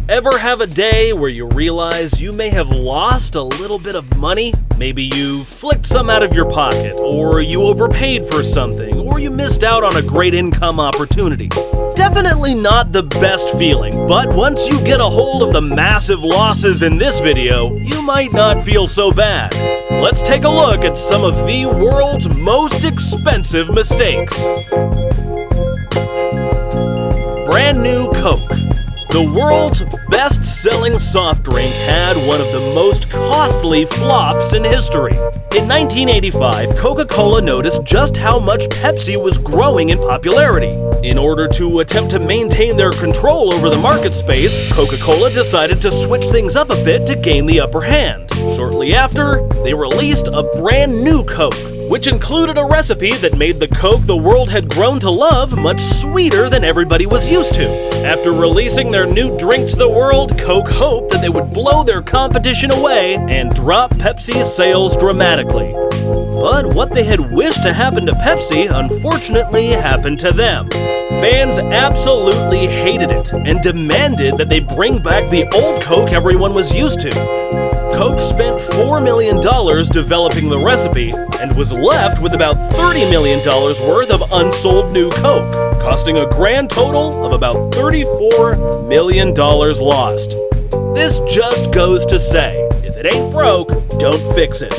Ever have a day where you realize you may have lost a little bit of money? Maybe you flicked some out of your pocket, or you overpaid for something, or you missed out on a great income opportunity. Definitely not the best feeling, but once you get a hold of the massive losses in this video, you might not feel so bad. Let's take a look at some of the world's most expensive mistakes. Brand new Coke. The world's best-selling soft drink had one of the most costly flops in history. In 1985, Coca-Cola noticed just how much Pepsi was growing in popularity. In order to attempt to maintain their control over the market space, Coca-Cola decided to switch things up a bit to gain the upper hand. Shortly after, they released a brand new Coke, which included a recipe that made the Coke the world had grown to love much sweeter than everybody was used to. After releasing their new drink to the world, Coke hoped that they would blow their competition away and drop Pepsi's sales dramatically. But what they had wished to happen to Pepsi, unfortunately, happened to them. Fans absolutely hated it and demanded that they bring back the old Coke everyone was used to. Coke spent $4 million developing the recipe and was left with about $30 million worth of unsold new Coke, costing a grand total of about $34 million lost. This just goes to say, if it ain't broke, don't fix it.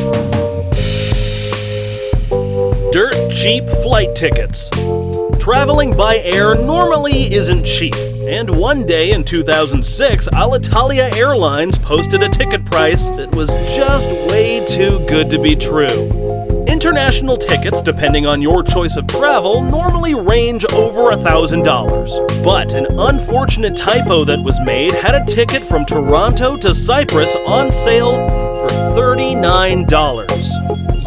Dirt cheap flight tickets. Traveling by air normally isn't cheap, and one day in 2006, Alitalia Airlines posted a ticket price that was just way too good to be true. International tickets, depending on your choice of travel, normally range over $1,000. But an unfortunate typo that was made had a ticket from Toronto to Cyprus on sale for $39.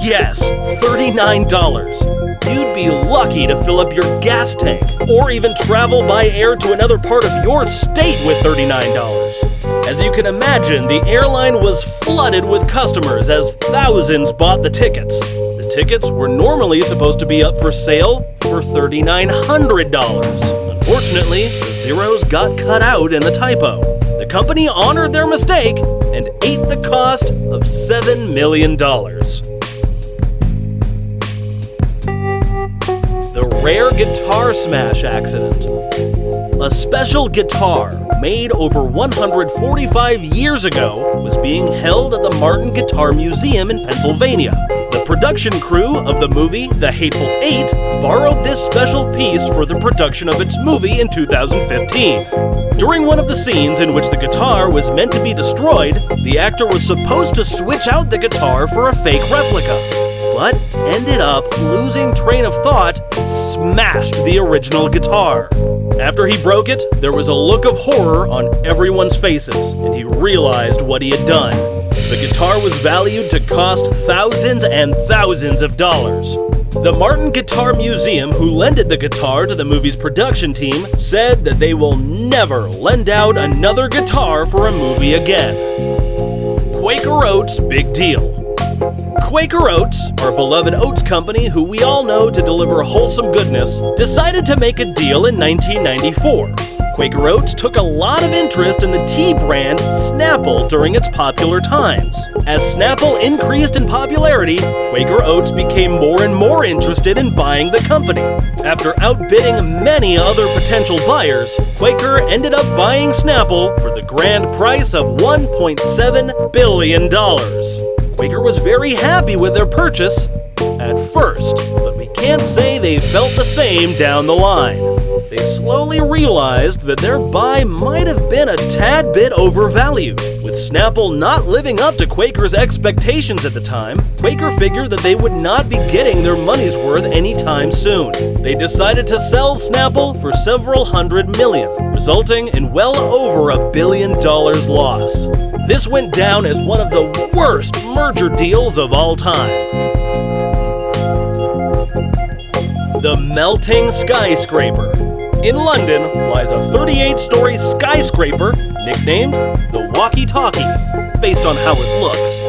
Yes, $39. You'd be lucky to fill up your gas tank, or even travel by air to another part of your state with $39. As you can imagine, the airline was flooded with customers as thousands bought the tickets. The tickets were normally supposed to be up for sale for $3,900. Unfortunately, the zeros got cut out in the typo. The company honored their mistake and ate the cost of $7 million. The rare guitar smash accident. A special guitar made over 145 years ago was being held at the Martin Guitar Museum in Pennsylvania. The production crew of the movie The Hateful Eight borrowed this special piece for the production of its movie in 2015. During one of the scenes in which the guitar was meant to be destroyed, the actor was supposed to switch out the guitar for a fake replica, but ended up losing train of thought, smashed the original guitar. After he broke it, there was a look of horror on everyone's faces, and he realized what he had done. The guitar was valued to cost thousands and thousands of dollars. The Martin Guitar Museum, who lended the guitar to the movie's production team, said that they will never lend out another guitar for a movie again. Quaker Oats' big deal. Quaker Oats, our beloved oats company who we all know to deliver wholesome goodness, decided to make a deal in 1994. Quaker Oats took a lot of interest in the tea brand Snapple during its popular times. As Snapple increased in popularity, Quaker Oats became more and more interested in buying the company. After outbidding many other potential buyers, Quaker ended up buying Snapple for the grand price of $1.7 billion. Quaker was very happy with their purchase at first, but we can't say they felt the same down the line. They slowly realized that their buy might have been a tad bit overvalued. With Snapple not living up to Quaker's expectations at the time, Quaker figured that they would not be getting their money's worth anytime soon. They decided to sell Snapple for several $100 million, resulting in well over $1 billion loss. This went down as one of the worst merger deals of all time. The Melting Skyscraper. In London lies a 38-story skyscraper nicknamed the Walkie-Talkie, based on how it looks.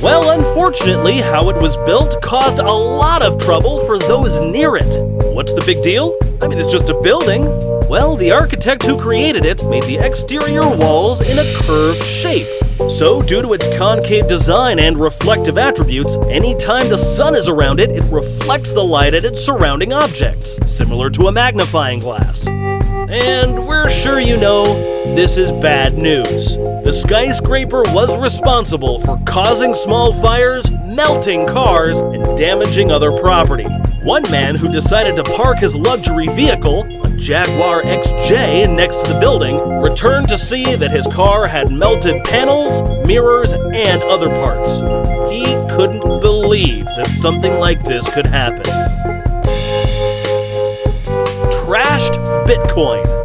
Well, unfortunately, how it was built caused a lot of trouble for those near it. What's the big deal? I mean, it's just a building. Well, the architect who created it made the exterior walls in a curved shape. So, due to its concave design and reflective attributes, anytime the sun is around it, it reflects the light at its surrounding objects, similar to a magnifying glass. And we're sure you know, this is bad news. The skyscraper was responsible for causing small fires, melting cars, and damaging other property. One man who decided to park his luxury vehicle, a Jaguar XJ, next to the building, returned to see that his car had melted panels, mirrors, and other parts. He couldn't believe that something like this could happen. Trashed Bitcoin.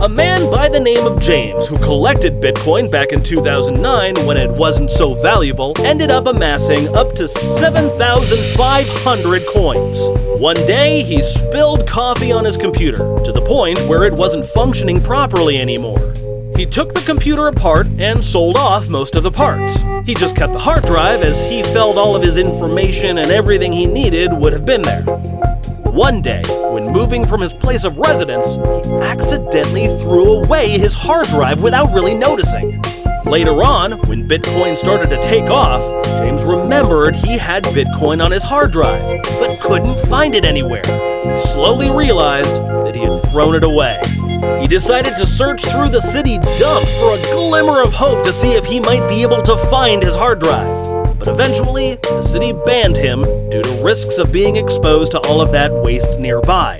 A man by the name of James, who collected Bitcoin back in 2009 when it wasn't so valuable, ended up amassing up to 7,500 coins. One day, he spilled coffee on his computer, to the point where it wasn't functioning properly anymore. He took the computer apart and sold off most of the parts. He just kept the hard drive as he felt all of his information and everything he needed would have been there. One day, when moving from his place of residence, he accidentally threw away his hard drive without really noticing. Later on, when Bitcoin started to take off, James remembered he had Bitcoin on his hard drive, but couldn't find it anywhere. He slowly realized that he had thrown it away. He decided to search through the city dump for a glimmer of hope to see if he might be able to find his hard drive. But eventually, the city banned him due to risks of being exposed to all of that waste nearby.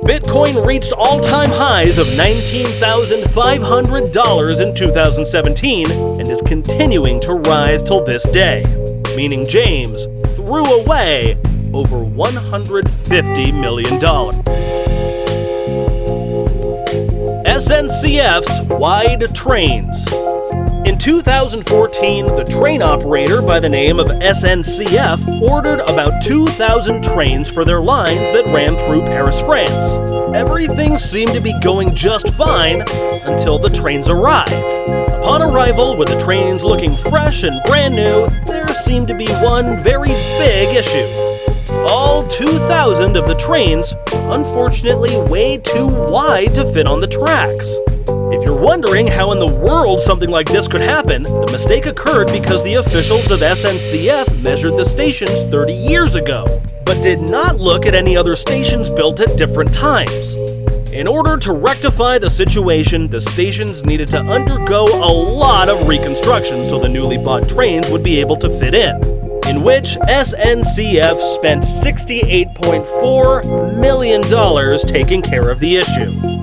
Bitcoin reached all-time highs of $19,500 in 2017 and is continuing to rise till this day, meaning James threw away over $150 million. SNCFs wide trains. In 2014, the train operator by the name of SNCF ordered about 2,000 trains for their lines that ran through Paris, France. Everything seemed to be going just fine until the trains arrived. Upon arrival, with the trains looking fresh and brand new, there seemed to be one very big issue. All 2,000 of the trains were unfortunately way too wide to fit on the tracks. If you're wondering how in the world something like this could happen, the mistake occurred because the officials of SNCF measured the stations 30 years ago, but did not look at any other stations built at different times. In order to rectify the situation, the stations needed to undergo a lot of reconstruction so the newly bought trains would be able to fit in which SNCF spent $68.4 million taking care of the issue.